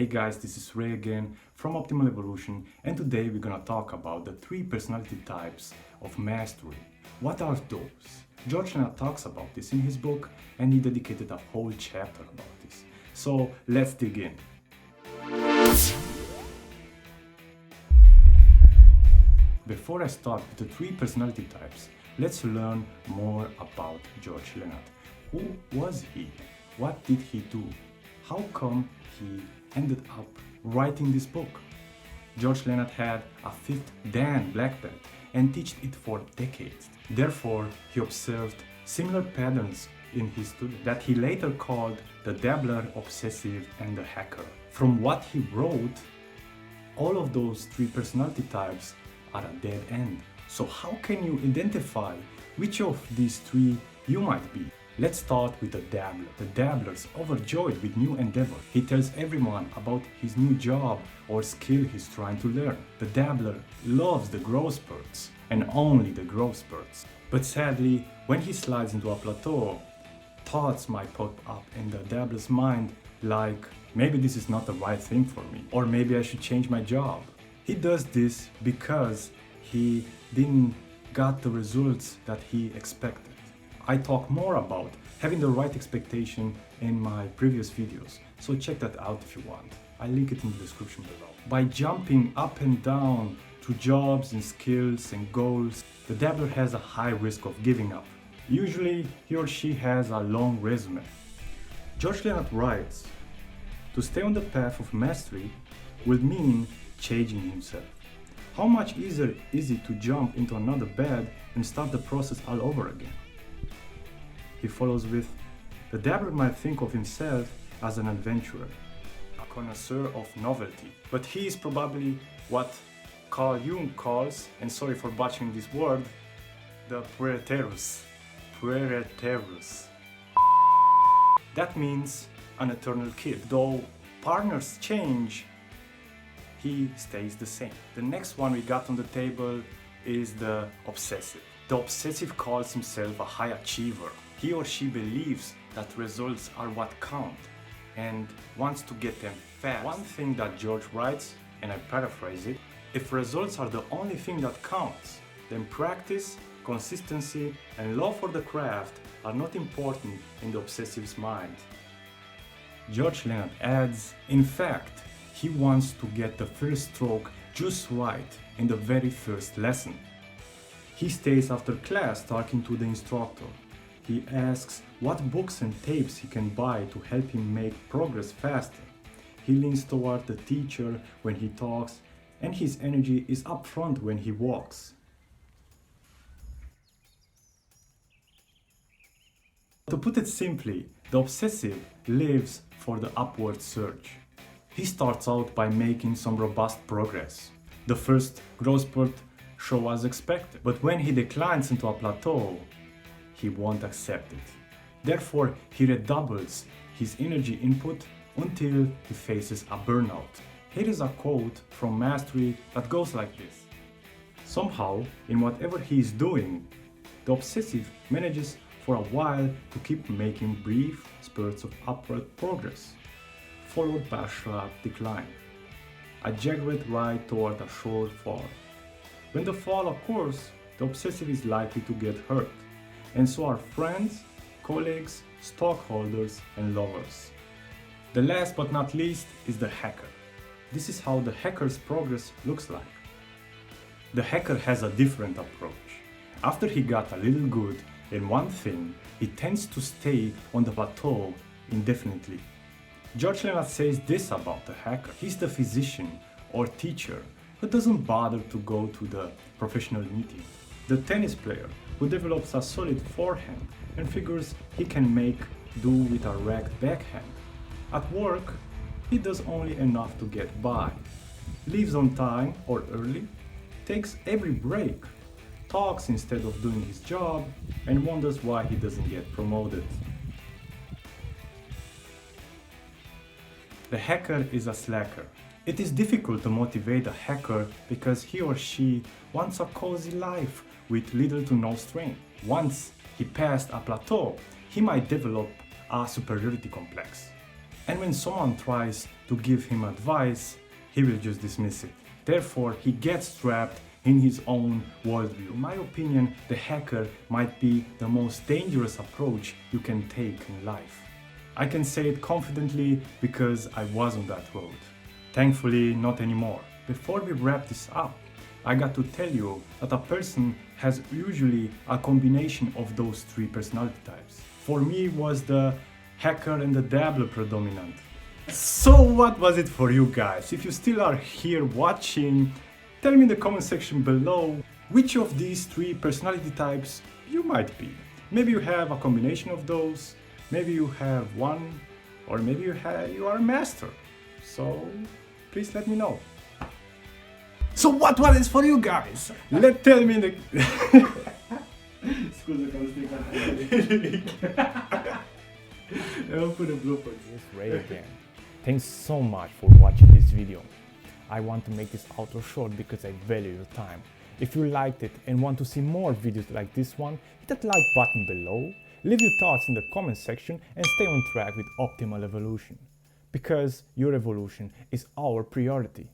Hey guys, this is Ray again from Optimal Evolution, and today we're gonna talk about the 3 personality types of mastery. What are those? George Leonard talks about this in his book, and he dedicated a whole chapter about this. So let's dig in. Before I start with the 3 personality types, let's learn more about George Leonard. Who was he? What did he do? How come he ended up writing this book? George Leonard had a 5th Dan black belt and taught it for decades. Therefore, he observed similar patterns in his students that he later called the Dabbler Obsessive and the Hacker. From what he wrote, all of those 3 personality types are a dead end. So how can you identify which of these 3 you might be? Let's start with the Dabbler. The Dabbler's overjoyed with new endeavor. He tells everyone about his new job or skill he's trying to learn. The Dabbler loves the growth spurts and only the growth spurts. But sadly, when he slides into a plateau, thoughts might pop up in the Dabbler's mind like, maybe this is not the right thing for me, or maybe I should change my job. He does this because he didn't got the results that he expected. I talk more about having the right expectation in my previous videos, so check that out if you want. I link it in the description below. By jumping up and down to jobs and skills and goals, the Dabbler has a high risk of giving up. Usually, he or she has a long resume. George Leonard writes, to stay on the path of mastery will mean changing himself. How much easier is it to jump into another bed and start the process all over again? He follows with, the Dabbler might think of himself as an adventurer, a connoisseur of novelty, but he is probably what Carl Jung calls, and sorry for butchering this word, the puerterus. Puerterus. That means an eternal kid. Though partners change, he stays the same. The next one we got on the table is the Obsessive. The Obsessive calls himself a high achiever. He or she believes that results are what count and wants to get them fast. One thing that George writes, and I paraphrase it, if results are the only thing that counts, then practice, consistency, and love for the craft are not important in the Obsessive's mind. George Leonard adds, in fact, he wants to get the first stroke just right in the very first lesson. He stays after class talking to the instructor. He asks what books and tapes he can buy to help him make progress faster. He leans toward the teacher when he talks, and his energy is up front when he walks. To put it simply, the Obsessive lives for the upward surge. He starts out by making some robust progress. The first growth spurt shows as expected, but when he declines into a plateau, he won't accept it. Therefore, he redoubles his energy input until he faces a burnout. Here is a quote from Mastery that goes like this. Somehow, in whatever he is doing, the Obsessive manages for a while to keep making brief spurts of upward progress, followed by a sharp decline, a jagged ride toward a short fall. When the fall occurs, the Obsessive is likely to get hurt, and so are friends, colleagues, stockholders, and lovers. The last but not least is the Hacker. This is how the Hacker's progress looks like. The Hacker has a different approach. After he got a little good in one thing, he tends to stay on the plateau indefinitely. George Leonard says this about the Hacker. He's the physician or teacher who doesn't bother to go to the professional meeting. The tennis player who develops a solid forehand and figures he can make do with a racked backhand. At work, he does only enough to get by, leaves on time or early, takes every break, talks instead of doing his job, and wonders why he doesn't get promoted. The Hacker is a slacker. It is difficult to motivate a Hacker because he or she wants a cozy life with little to no strain. Once he passed a plateau, he might develop a superiority complex. And when someone tries to give him advice, he will just dismiss it. Therefore, he gets trapped in his own worldview. In my opinion, the hacker might be the most dangerous approach you can take in life. I can say it confidently because I was on that road. Thankfully, not anymore. Before we wrap this up, I got to tell you that a person has usually a combination of those three personality types. For me, it was the hacker and the dabbler predominant. So what was it for you guys? If you still are here watching, tell me in the comment section below which of these three personality types you might be. Maybe you have a combination of those, maybe you have one, or maybe you are a master. So please let me know. So what was it for you guys? Tell me in the... I'll put a blooper. It's Ray again. Thanks so much for watching this video. I want to make this outro short because I value your time. If you liked it and want to see more videos like this one, hit that like button below, leave your thoughts in the comment section and stay on track with optimal evolution. Because your evolution is our priority.